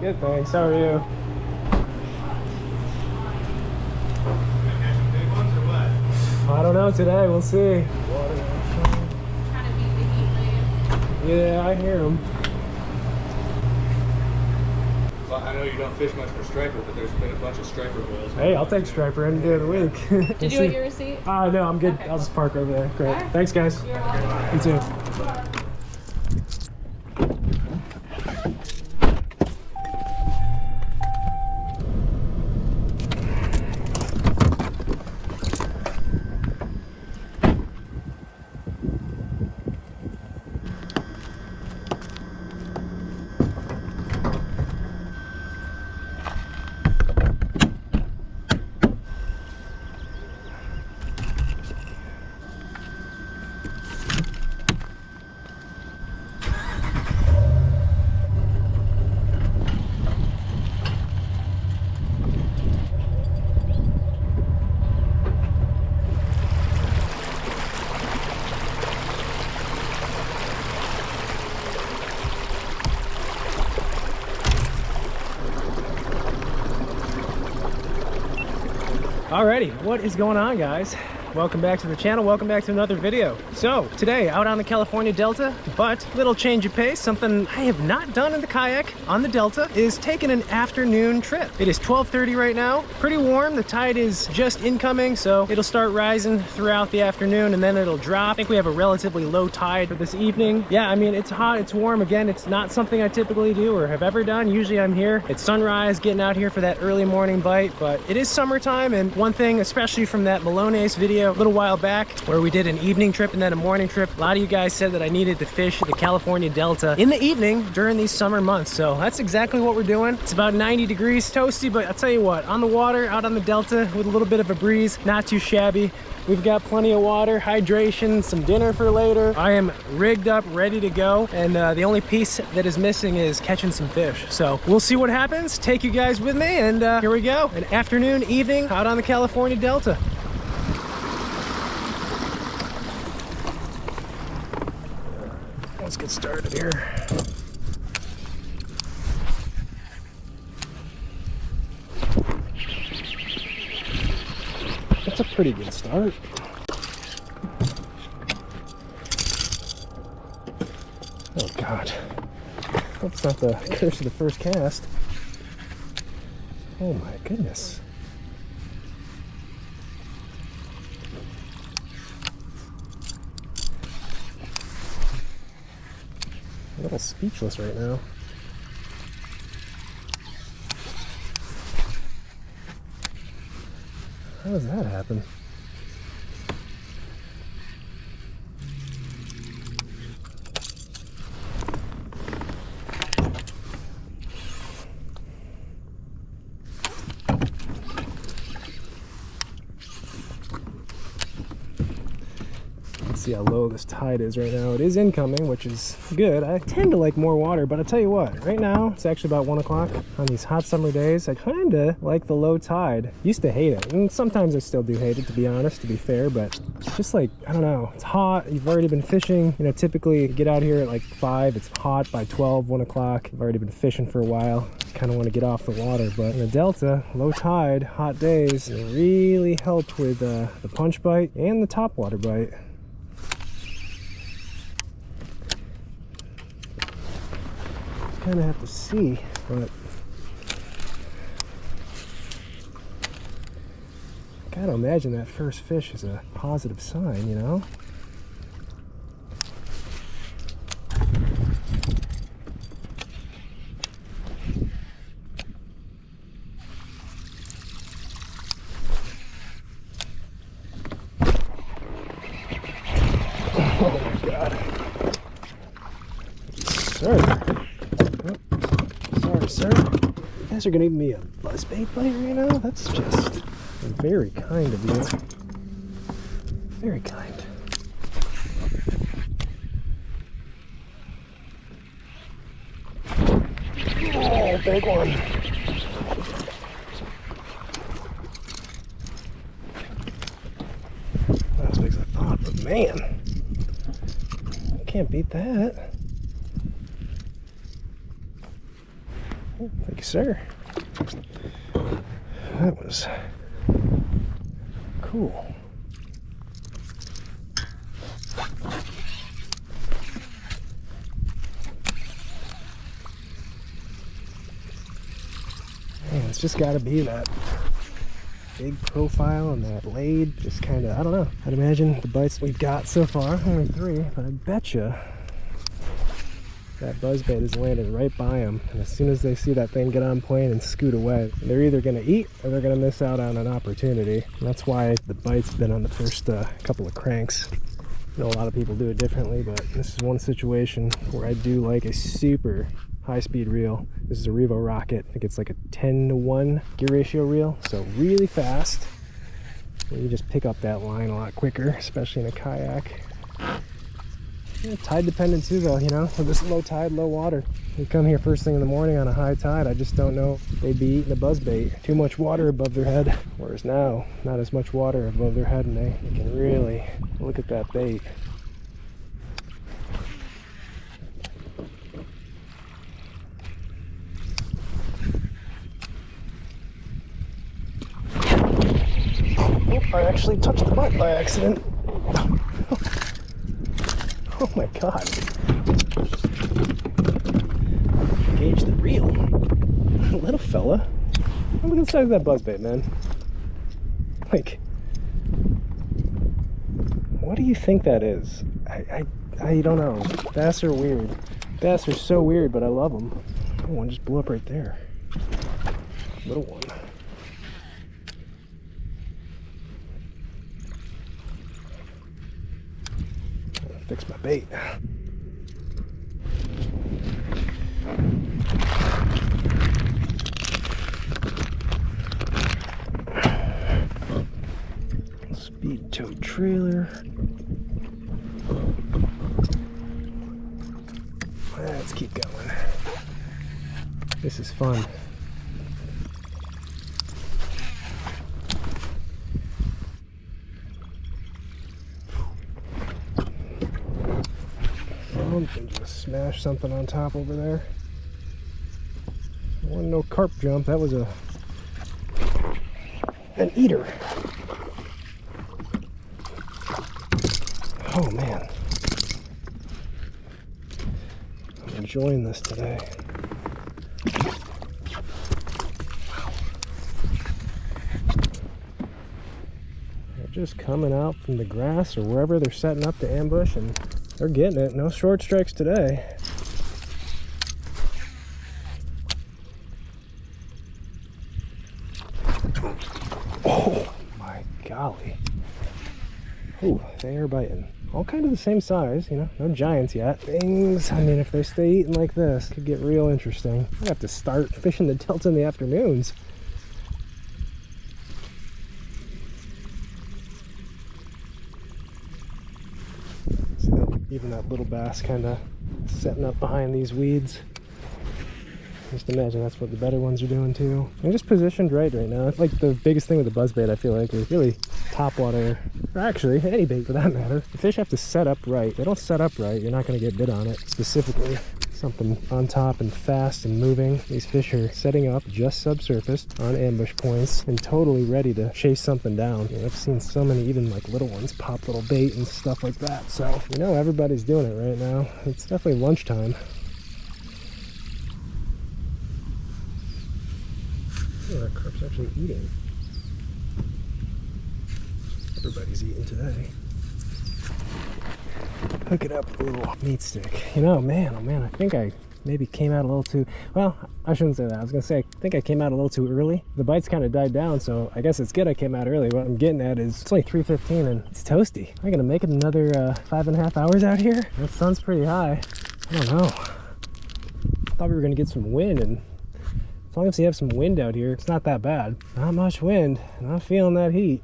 Good, thanks. How are you? Big ones or what? I don't know today. We'll see. Trying to beat the heat wave. Yeah, I hear them. Well, I know you don't fish much for striper, but there's been a bunch of striper whales. Hey, I'll take striper any day of the week. Did you get your receipt? No, I'm good. Okay, I'll just park over there. Great. Right. Thanks, guys. You're welcome. You too. Alrighty, what is going on, guys? Welcome back to the channel. Welcome back to another video. So today out on the California Delta, but little change of pace. Something I have not done in the kayak on the Delta is taking an afternoon trip. It is 12:30 right now. Pretty warm. The tide is just incoming, so it'll start rising throughout the afternoon and then it'll drop. I think we have a relatively low tide for this evening. Yeah, I mean, it's hot, it's warm. Again, it's not something I typically do or have ever done. Usually I'm here at sunrise, getting out here for that early morning bite, but it is summertime. And one thing, especially from that Malone's video a little while back where we did an evening trip and then a morning trip, a lot of you guys said that I needed to fish the California Delta in the evening during these summer months. So that's exactly what we're doing. It's about 90 degrees, toasty, but I'll tell you what, on the water, out on the Delta with a little bit of a breeze, not too shabby. We've got plenty of water, hydration, some dinner for later. I am rigged up, ready to go. And the only piece that is missing is catching some fish. So we'll see what happens. Take you guys with me, and here we go. An afternoon, evening out on the California Delta. Let's get started here. That's a pretty good start. Oh God, that's not the curse of the first cast. Oh my goodness. I'm a little speechless right now. How does that happen? See how low this tide is right now. It is incoming, which is good. I tend to like more water, but I'll tell you what, right now it's actually about 1 o'clock on these hot summer days. I kind of like the low tide. Used to hate it, and sometimes I still do hate it, to be honest, to be fair, but it's just like, I don't know, it's hot. You've already been fishing, you know, typically you get out here at like 5, it's hot by 12, 1 o'clock. You've already been fishing for a while. Kind of want to get off the water, but in the Delta, low tide, hot days, it really helped with the punch bite and the top water bite. Kind of have to see, but gotta imagine that first fish is a positive sign, you know? Oh my God. Sir. Sorry, sir. You guys are gonna give me a buzzbait bite right now? That's just very kind of you. Very kind. Oh, big one. Not as big as I thought, but man, I can't beat that. Thank you, sir. That was cool. Man, it's just got to be that big profile and that blade. Just kind of, I don't know. I'd imagine the bites we've got so far, only 3, but I betcha that buzzbait is landed right by them. And as soon as they see that thing get on plane and scoot away, they're either going to eat or they're going to miss out on an opportunity. And that's why the bite's been on the first couple of cranks. I know a lot of people do it differently, but this is one situation where I do like a super high-speed reel. This is a Revo Rocket. I think it's like a 10-to-1 gear ratio reel, so really fast. And you just pick up that line a lot quicker, especially in a kayak. Yeah, tide dependent too, though, you know, with this low tide, low water. You come here first thing in the morning on a high tide, I just don't know if they'd be eating a buzzbait. Too much water above their head, whereas now, not as much water above their head, and they can really look at that bait. Oh, I actually touched the butt by accident. Oh my god. Engage the reel. Little fella. Look at the size of that buzzbait, man. Like, what do you think that is? I don't know. Bass are weird. Bass are so weird, but I love them. Oh, one just blew up right there. Little one. Fix my bait. Speed tow trailer. Let's keep going. This is fun. And just smash something on top over there. There wasn't no carp jump, that was an eater. Oh man, I'm enjoying this today. Wow. They're just coming out from the grass or wherever they're setting up to ambush, and they're getting it. No short strikes today. Oh my golly. Ooh, they are biting. All kind of the same size, you know, no giants yet. Things, I mean, if they stay eating like this, it could get real interesting. I have to start fishing the Delta in the afternoons. Even that little bass kind of setting up behind these weeds. Just imagine that's what the better ones are doing too. I'm just positioned right now. It's like the biggest thing with the buzzbait, I feel like, is really top water, or actually any bait for that matter. The fish have to set up right. If they don't set up right, you're not going to get bit on it. Specifically, something on top and fast and moving. These fish are setting up just subsurface on ambush points and totally ready to chase something down. You know, I've seen so many, even like little ones, pop little bait and stuff like that. So, you know, everybody's doing it right now. It's definitely lunchtime. Oh, that carp's actually eating. Everybody's eating today. Hook it up with a little meat stick. You know, man, oh man, I think I maybe came out a little too, well, I shouldn't say that. I was gonna say, I think I came out a little too early. The bites kind of died down, so I guess it's good I came out early. What I'm getting at is, it's only 3:15 and it's toasty. Am I gonna make it another 5.5 hours out here? That sun's pretty high. I don't know. I thought we were gonna get some wind, and as long as you have some wind out here, it's not that bad. Not much wind, and I'm feeling that heat.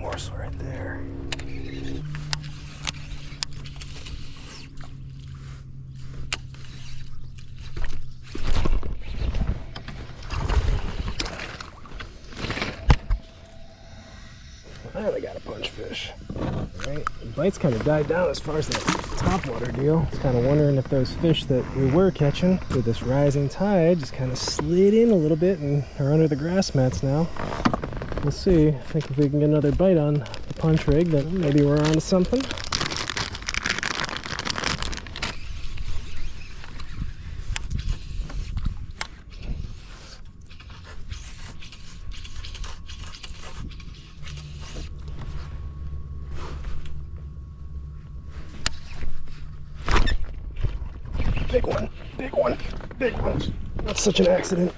Morsel right there. finally got a punch fish. Alright, the bite's kind of died down as far as that topwater deal. I was kind of wondering if those fish that we were catching with this rising tide just kind of slid in a little bit and are under the grass mats now. We'll see. I think if we can get another bite on the punch rig, then maybe we're onto something. Big one, big one, big one. That's such an accident.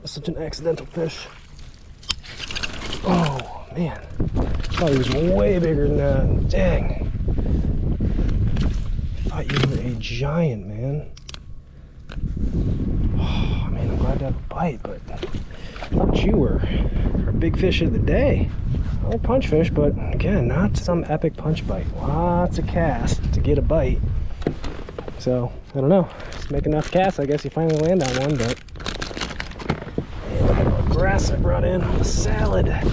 That's such an accidental fish. Oh, man. I thought he was way bigger than that. Dang. I thought you were a giant, man. Oh, man, I'm glad to have a bite, but I thought you were our big fish of the day. I like punch fish, but again, not some epic punch bite. Lots of casts to get a bite. So, I don't know. Just make enough casts, I guess you finally land on one, but man, look at all the grass I brought in. The salad. Yeah,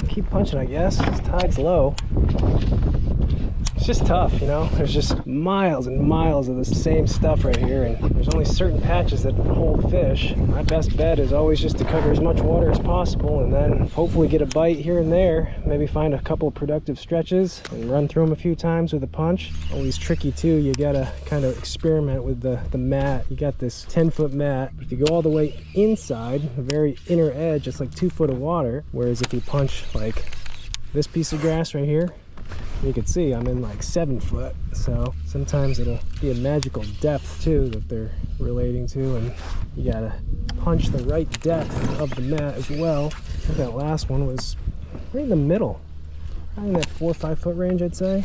keep punching, I guess. This tide's low. It's just tough, you know? There's just miles and miles of the same stuff right here, and there's only certain patches that hold fish. My best bet is always just to cover as much water as possible and then hopefully get a bite here and there, maybe find a couple of productive stretches and run through them a few times with a punch. Always tricky too, you gotta kind of experiment with the mat. You got this 10-foot mat. If you go all the way inside, the very inner edge, it's like 2 foot of water, whereas if you punch like this piece of grass right here, you can see I'm in like 7 foot, so sometimes it'll be a magical depth too that they're relating to, and you gotta punch the right depth of the mat as well. I think that last one was right in the middle, probably in that 4 or 5 foot range, I'd say.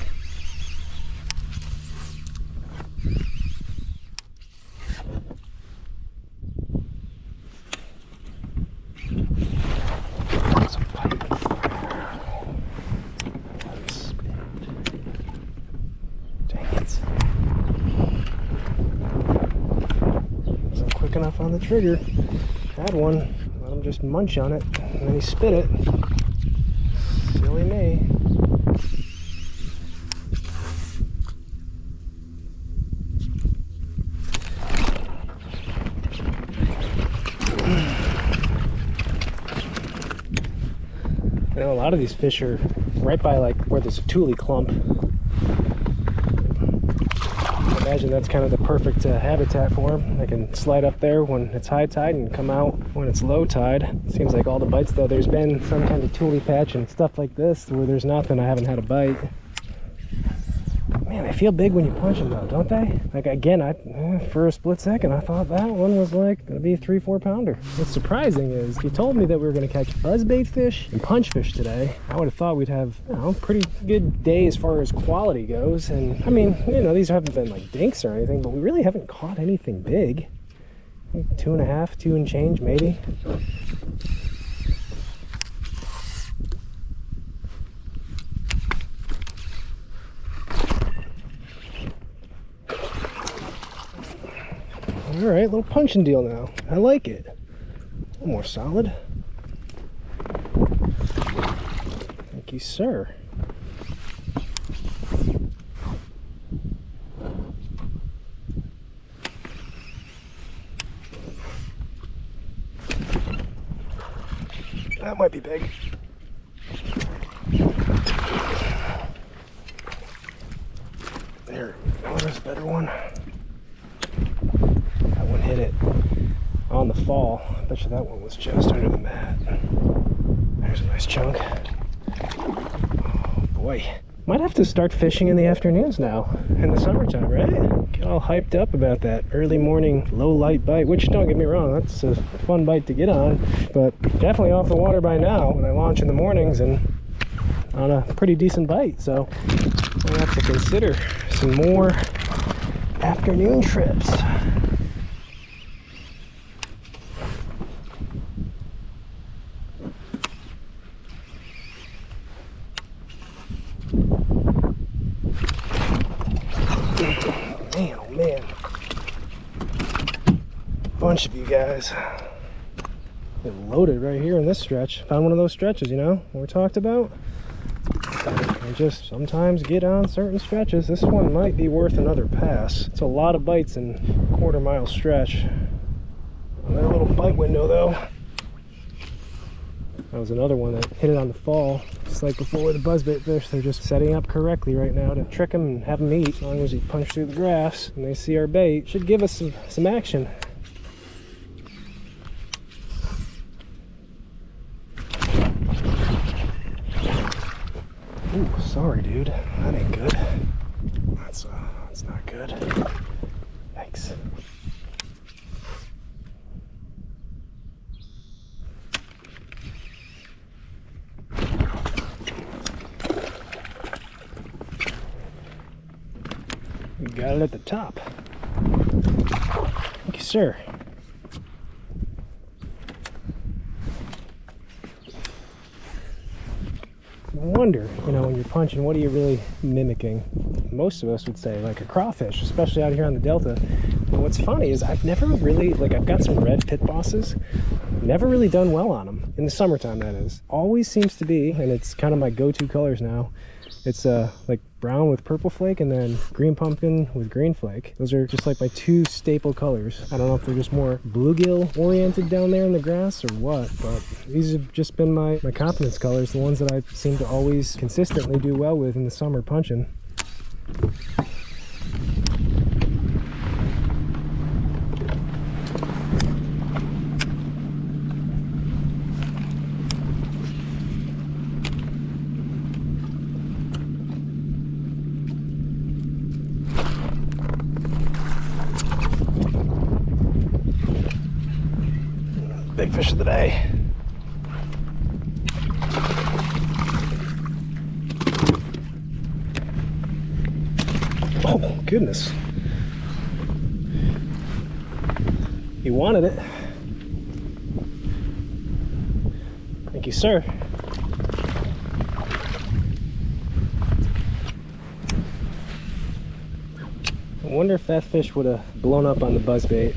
Enough on the trigger. Had one, let him just munch on it, and then he spit it. Silly me. You know, a lot of these fish are right by like where there's a tule clump. I imagine that's kind of the perfect habitat for them. They can slide up there when it's high tide and come out when it's low tide. Seems like all the bites though, there's been some kind of tule patch and stuff like this where there's nothing, I haven't had a bite. Man, they feel big when you punch them though, don't they? Like again, for a split second, I thought that one was like gonna be a 3-4 pounder. What's surprising is, if you told me that we were gonna catch buzzbait fish and punch fish today, I would have thought we'd have, you know, pretty good day as far as quality goes. And I mean, you know, these haven't been like dinks or anything, but we really haven't caught anything big. Like 2.5, 2 and change maybe. All right, little punching deal now. I like it. A little more solid. Thank you, sir. That might be big. There, oh, there's a better one. That one hit it on the fall. I bet you that one was just under the mat. There's a nice chunk. Oh boy. Might have to start fishing in the afternoons now, in the summertime, right? Get all hyped up about that early morning low light bite, which don't get me wrong, that's a fun bite to get on, but definitely off the water by now when I launch in the mornings and on a pretty decent bite. So I'll have to consider some more afternoon trips. Man, oh man. you guys. It loaded right here in this stretch. Found one of those stretches, you know, we talked about. I just sometimes get on certain stretches. This one might be worth another pass. It's a lot of bites in a quarter-mile stretch. Another little bite window though. That was another one that hit it on the fall. Just like before with the buzzbait fish, they're just setting up correctly right now to trick them and have them eat. As long as you punch through the grass and they see our bait, should give us some action. Ooh, sorry dude, that ain't good. That's not good. Yikes. We got it at the top. Thank you, sir. I wonder, you know, when you're punching, what are you really mimicking? Most of us would say like a crawfish, especially out here on the Delta. And what's funny is I've never really, like, I've got some red pit bosses, never really done well on them in the summertime. That is always seems to be, and it's kind of my go-to colors now. It's like brown with purple flake and then green pumpkin with green flake. Those are just like my two staple colors. I don't know if they're just more bluegill oriented down there in the grass or what, but these have just been my confidence colors, the ones that I seem to always consistently do well with in the summer punching. Big fish of the day. Oh, goodness. He wanted it. Thank you, sir. I wonder if that fish would have blown up on the buzzbait.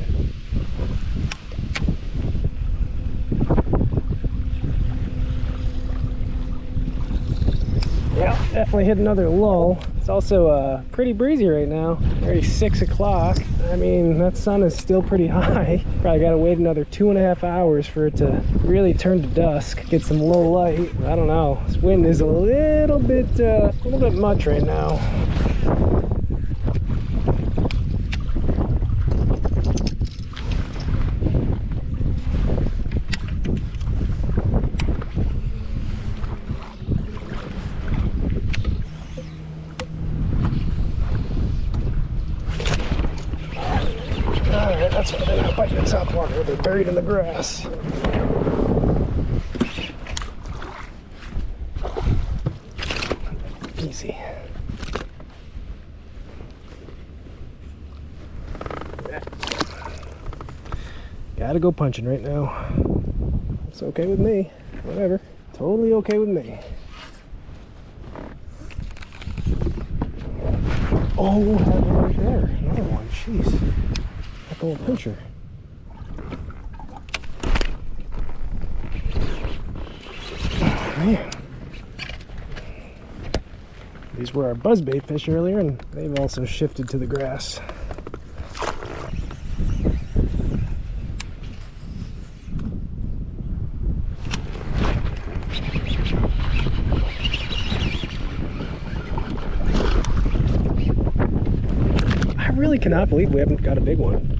Yeah, definitely hit another lull. It's also pretty breezy right now. Already 6 o'clock. I mean, that sun is still pretty high. Probably gotta wait another 2.5 hours for it to really turn to dusk. Get some low light. I don't know. This wind is a little bit much right now. That's why they're not biting the top water. They're buried in the grass. Easy. Gotta go punching right now. It's okay with me. Whatever. Totally okay with me. Oh, that one right there. Another one. Jeez. Little pincher. Oh, man. These were our buzzbait fish earlier, and they've also shifted to the grass. I really cannot believe we haven't got a big one.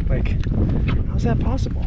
Like, how's that possible?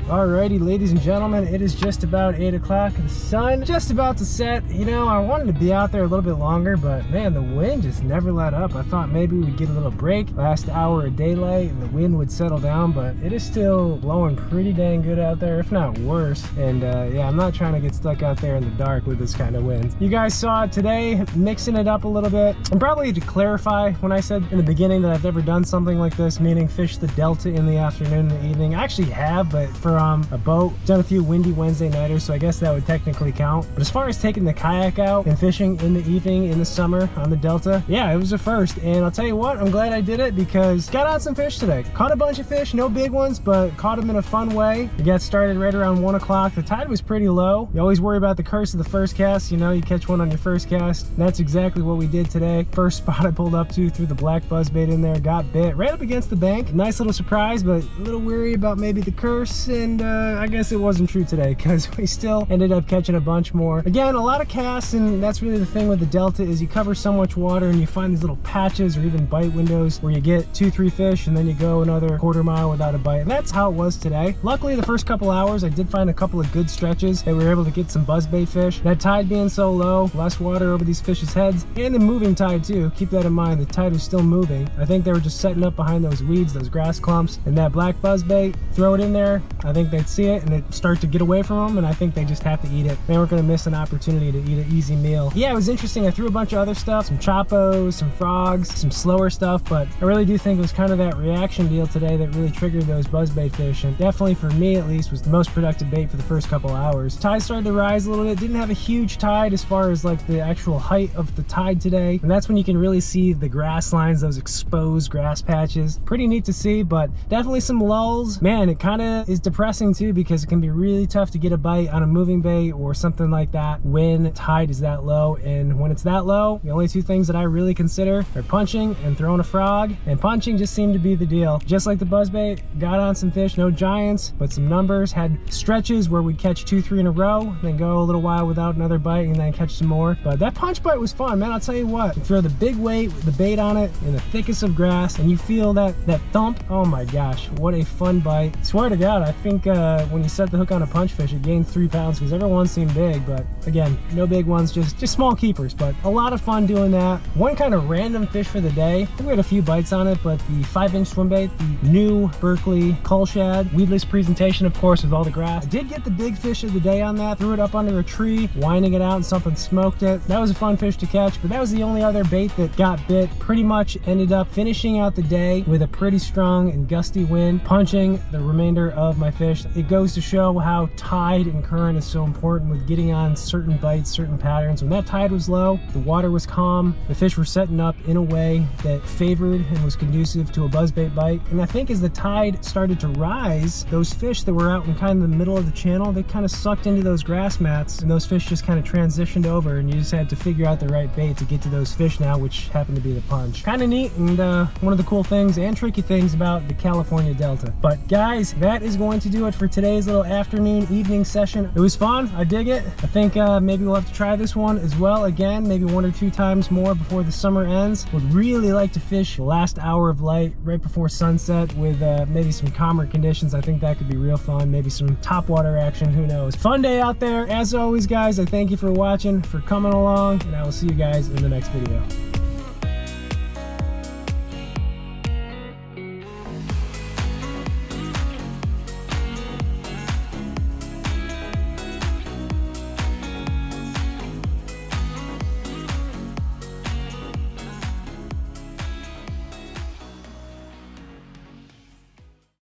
Alrighty, ladies and gentlemen, it is just about 8 o'clock. The sun just about to set. You know, I wanted to be out there a little bit longer, but man, the wind just never let up. I thought maybe we'd get a little break, last hour of daylight, and the wind would settle down, but it is still blowing pretty dang good out there, if not worse. And yeah, I'm not trying to get stuck out there in the dark with this kind of wind. You guys saw it today, mixing it up a little bit. And probably to clarify, when I said in the beginning that I've never done something like this, meaning fish the Delta in the afternoon and the evening, I actually have, but for a boat. Done a few windy Wednesday nighters, so I guess that would technically count. But as far as taking the kayak out and fishing in the evening in the summer on the Delta, yeah, it was a first. And I'll tell you what, I'm glad I did it because got on some fish today. Caught a bunch of fish, no big ones, but caught them in a fun way. We got started right around 1 o'clock. The tide was pretty low. You always worry about the curse of the first cast. You know, you catch one on your first cast. And that's exactly what we did today. First spot I pulled up to, threw the black buzzbait in there, got bit right up against the bank. Nice little surprise, but a little weary about maybe the curse, and I guess it wasn't true today because we still ended up catching a bunch more. Again, a lot of casts, and that's really the thing with the Delta is you cover so much water and you find these little patches or even bite windows where you get 2-3 fish and then you go another quarter mile without a bite, and that's how it was today. Luckily, the first couple hours I did find a couple of good stretches that we were able to get some buzzbait fish. That tide being so low, less water over these fish's heads, and the moving tide too. Keep that in mind, the tide was still moving. I think they were just setting up behind those weeds, those grass clumps, and that black buzzbait, throw it in there, I think they'd see it and it'd start to get away from them, and I think they just have to eat it. They weren't going to miss an opportunity to eat an easy meal. Yeah, it was interesting. I threw a bunch of other stuff, some chopos, some frogs, some slower stuff, but I really do think it was kind of that reaction deal today that really triggered those buzzbait fish, and definitely for me at least was the most productive bait for the first couple hours. Tide started to rise a little bit. Didn't have a huge tide as far as like the actual height of the tide today, and that's when you can really see the grass lines, those exposed grass patches. Pretty neat to see, but definitely some lulls. Man, it kind of is depressing too because it can be really tough to get a bite on a moving bait or something like that when tide is that low. And when it's that low, the only two things that I really consider are punching and throwing a frog, and punching just seemed to be the deal. Just like the buzzbait, got on some fish, no giants, but some numbers. Had stretches where we'd catch 2-3 in a row, then go a little while without another bite and then catch some more. But that punch bite was fun, man. I'll tell you what, you throw the big weight with the bait on it in the thickest of grass and you feel that thump. Oh my gosh, what a fun bite. Swear to God, I think when you set the hook on a punch fish, it gains 3 pounds because every one seemed big, but again, no big ones, just small keepers, but a lot of fun doing that. One kind of random fish for the day, I think we had a few bites on it, but the 5-inch swim bait, the new Berkeley cull shad, weedless presentation, of course, with all the grass. I did get the big fish of the day on that, threw it up under a tree, winding it out, and something smoked it. That was a fun fish to catch, but that was the only other bait that got bit. Pretty much ended up finishing out the day with a pretty strong and gusty wind, punching the remainder of my fish. It goes to show how tide and current is so important with getting on certain bites, certain patterns. When that tide was low, the water was calm, the fish were setting up in a way that favored and was conducive to a buzzbait bite. And I think as the tide started to rise, those fish that were out in kind of the middle of the channel, they kind of sucked into those grass mats, and those fish just kind of transitioned over, and you just had to figure out the right bait to get to those fish now, which happened to be the punch. Kind of neat, and one of the cool things and tricky things about the California Delta. But guys, that is going to do it for today's little afternoon evening session. It was fun, I dig it. I think maybe we'll have to try this one as well again, maybe 1 or 2 times more before the summer ends. Would really like to fish the last hour of light right before sunset with maybe some calmer conditions. I think that could be real fun, maybe some top water action, who knows. Fun day out there. As always guys, I thank you for watching, for coming along, and I will see you guys in the next video.